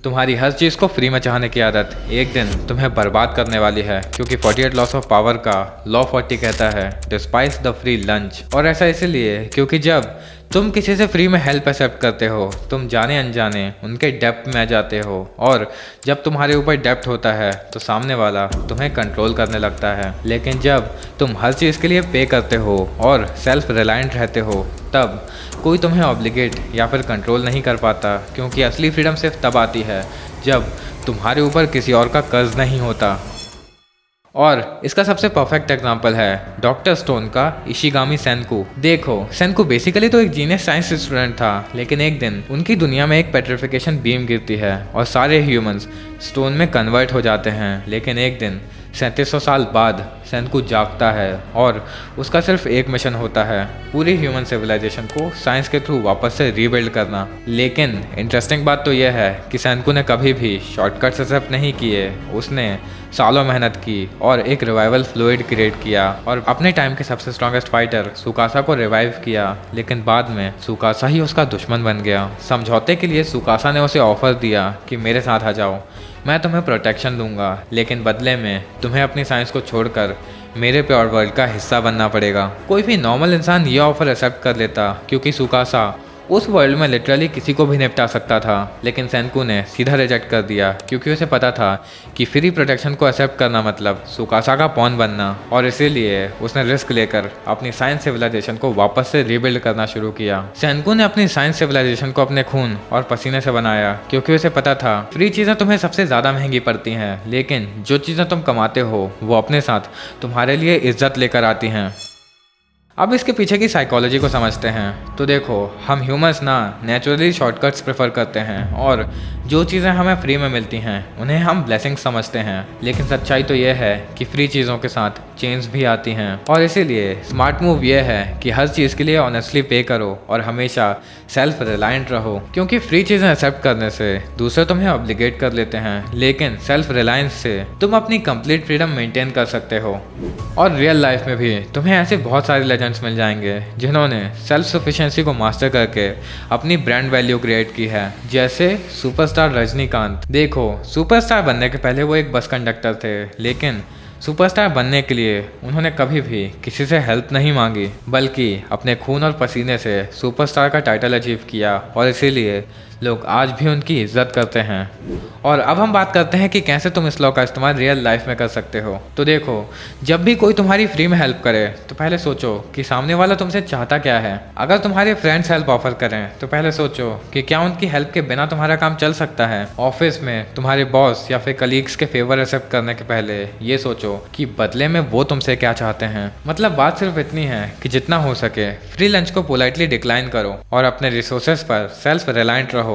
तुम्हारी हर चीज़ को फ्री में चाहने की आदत एक दिन तुम्हें बर्बाद करने वाली है, क्योंकि 48 लॉस ऑफ पावर का लॉ 40 कहता है डिस्पाइस द फ्री लंच। और ऐसा इसलिए क्योंकि जब तुम किसी से फ्री में हेल्प एक्सेप्ट करते हो, तुम जाने अनजाने उनके डेप्थ में आ जाते हो, और जब तुम्हारे ऊपर डेप्थ होता है तो सामने वाला तुम्हें कंट्रोल करने लगता है। लेकिन जब तुम हर चीज़ के लिए पे करते हो और सेल्फ रिलायंट रहते हो, तब कोई तुम्हें ऑब्लिगेट या फिर कंट्रोल नहीं कर पाता, क्योंकि असली फ्रीडम सिर्फ तब आती है जब तुम्हारे ऊपर किसी और का कर्ज नहीं होता। और इसका सबसे परफेक्ट एग्जांपल है डॉक्टर स्टोन का इशिगामी सेनकू। देखो, सेनकू बेसिकली तो एक जीनियस साइंस स्टूडेंट था, लेकिन एक दिन उनकी दुनिया में एक पेट्रिफिकेशन बीम गिरती है और सारे ह्यूमंस स्टोन में कन्वर्ट हो जाते हैं। लेकिन एक दिन 3700 साल बाद सेनकू जागता है और उसका सिर्फ एक मिशन होता है, पूरी ह्यूमन सिविलाइजेशन को साइंस के थ्रू वापस से रीबिल्ड करना। लेकिन इंटरेस्टिंग बात तो यह है कि सेनकू ने कभी भी शॉर्टकट्स एक्सेप्ट नहीं किए। उसने सालों मेहनत की और एक रिवाइवल फ्लूइड क्रिएट किया और अपने टाइम के सबसे स्ट्रॉन्गेस्ट फाइटर सुकासा को रिवाइव किया। लेकिन बाद में सुकासा ही उसका दुश्मन बन गया। समझौते के लिए सुकासा ने उसे ऑफर दिया कि मेरे साथ आ जाओ, मैं तुम्हें प्रोटेक्शन दूंगा, लेकिन बदले में तुम्हें अपनी साइंस को छोड़कर मेरे प्योर वर्ल्ड का हिस्सा बनना पड़ेगा। कोई भी नॉर्मल इंसान ये ऑफर एक्सेप्ट कर लेता, क्योंकि सुकासा उस वर्ल्ड में लिटरली किसी को भी निपटा सकता था। लेकिन सेनकू ने सीधा रिजेक्ट कर दिया, क्योंकि उसे पता था कि फ्री प्रोटेक्शन को एक्सेप्ट करना मतलब सुकासा का पॉन बनना, और इसीलिए उसने रिस्क लेकर अपनी साइंस सिविलाइजेशन को वापस से रीबिल्ड करना शुरू किया। सेनकू ने अपनी साइंस सिविलाइजेशन को अपने खून और पसीने से बनाया, क्योंकि उसे पता था फ्री चीज़ें तुम्हें सबसे ज़्यादा महंगी पड़ती हैं, लेकिन जो चीज़ें तुम कमाते हो वो अपने साथ तुम्हारे लिए इज्जत लेकर आती हैं। अब इसके पीछे की साइकोलॉजी को समझते हैं तो देखो, हम ह्यूमंस ना नेचुरली शॉर्टकट्स प्रेफर करते हैं, और जो चीज़ें हमें फ्री में मिलती हैं उन्हें हम ब्लेसिंग्स समझते हैं। लेकिन सच्चाई तो यह है कि फ्री चीज़ों के साथ चेंज भी आती हैं, और इसीलिए स्मार्ट मूव यह है कि हर चीज़ के लिए ऑनेस्टली पे करो और हमेशा सेल्फ रिलायंट रहो, क्योंकि फ्री चीज़ें एक्सेप्ट करने से दूसरे तुम्हें ऑब्लिगेट कर लेते हैं, लेकिन सेल्फ रिलायंस से तुम अपनी कंप्लीट फ्रीडम मेंटेन कर सकते हो। और रियल लाइफ में भी तुम्हें ऐसे बहुत सारे लेजेंड्स मिल जाएंगे जिन्होंने सेल्फ सफिशिएंसी को मास्टर करके अपनी ब्रांड वैल्यू क्रिएट की है, जैसे सुपरस्टार रजनीकांत। देखो, सुपरस्टार बनने के पहले वो एक बस कंडक्टर थे, लेकिन सुपरस्टार बनने के लिए उन्होंने कभी भी किसी से हेल्प नहीं मांगी, बल्कि अपने खून और पसीने से सुपरस्टार का टाइटल अचीव किया, और इसीलिए लोग आज भी उनकी इज्जत करते हैं। और अब हम बात करते हैं कि कैसे तुम इस लॉ का इस्तेमाल रियल लाइफ में कर सकते हो। तो देखो, जब भी कोई तुम्हारी फ्री में हेल्प करे तो पहले सोचो कि सामने वाला तुमसे चाहता क्या है। अगर तुम्हारे फ्रेंड्स हेल्प ऑफर करें तो पहले सोचो कि क्या उनकी हेल्प के बिना तुम्हारा काम चल सकता है। ऑफिस में तुम्हारे बॉस या फिर कलीग्स के फेवर एक्सेप्ट करने के पहले ये सोचो कि बदले में वो तुमसे क्या चाहते हैं। मतलब बात सिर्फ इतनी है कि जितना हो सके फ्री लंच को पोलाइटली डिक्लाइन करो और अपने रिसोर्सेज पर सेल्फ रिलायंट रहो।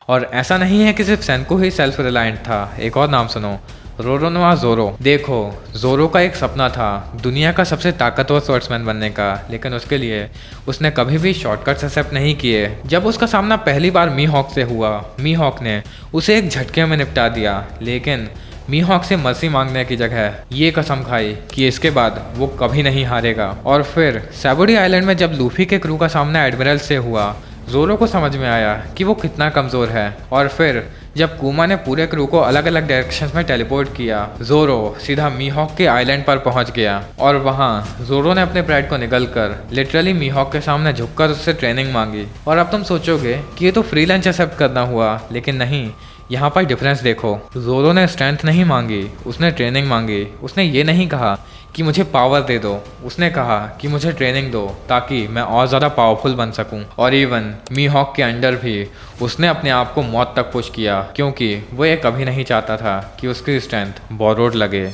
और ऐसा नहीं है कि सिर्फ सेनकू ही सेल्फ रिलायंट था, एक और नाम सुनो, रोरोनोआ जोरो। देखो, जोरो का एक सपना था दुनिया का सबसे ताकतवर स्वॉर्ड्समैन बनने का, लेकिन उसके लिए उसने कभी भी शॉर्टकट्स एक्सेप्ट नहीं किए। जब उसका सामना पहली बार मीहॉक से हुआ, मीहॉक ने उसे एक झटके में निपटा दिया, लेकिन मीहॉक से मर्सी मांगने की जगह ये कसम खाई कि इसके बाद वो कभी नहीं हारेगा। और फिर सैबोडी आइलैंड में जब लूफी के क्रू का सामना एडमिरल से हुआ, जोरो को समझ में आया कि वो कितना कमज़ोर है। और फिर जब कुमा ने पूरे क्रू को अलग अलग डायरेक्शंस में टेलीपोर्ट किया, जोरो सीधा मीहॉक के आइलैंड पर पहुंच गया, और वहां जोरो ने अपने प्राइड को निगलकर लिटरली मीहॉक के सामने झुककर उससे ट्रेनिंग मांगी। और अब तुम सोचोगे कि ये तो फ्री लंच एक्सेप्ट करना हुआ, लेकिन नहीं, यहाँ पर डिफरेंस देखो। जोरो ने स्ट्रेंथ नहीं मांगी, उसने ट्रेनिंग मांगी। उसने ये नहीं कहा कि मुझे पावर दे दो, उसने कहा कि मुझे ट्रेनिंग दो ताकि मैं और ज़्यादा पावरफुल बन सकूं। और इवन मीहॉक के अंडर भी उसने अपने आप को मौत तक पुश किया, क्योंकि वो ये कभी नहीं चाहता था कि उसकी स्ट्रेंथ बोरोड लगे।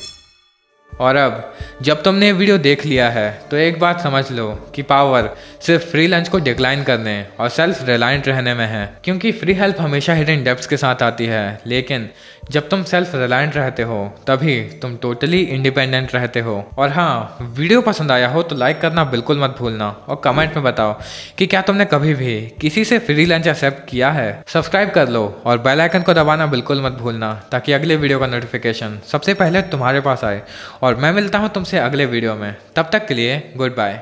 और अब जब तुमने ये वीडियो देख लिया है तो एक बात समझ लो कि पावर सिर्फ फ्री लंच को डिक्लाइन करने और सेल्फ रिलायंट रहने में है, क्योंकि फ्री हेल्प हमेशा हिडन डेप्थ्स के साथ आती है, लेकिन जब तुम सेल्फ रिलायंट रहते हो तभी तुम टोटली इंडिपेंडेंट रहते हो। और हाँ, वीडियो पसंद आया हो तो लाइक करना बिल्कुल मत भूलना, और कमेंट में बताओ कि क्या तुमने कभी भी किसी से फ्री लंच एक्सेप्ट किया है। सब्सक्राइब कर लो और बेल आइकन को दबाना बिल्कुल मत भूलना, ताकि अगले वीडियो का नोटिफिकेशन सबसे पहले तुम्हारे पास आए। और मैं मिलता हूँ तुमसे अगले वीडियो में, तब तक के लिए गुड बाय।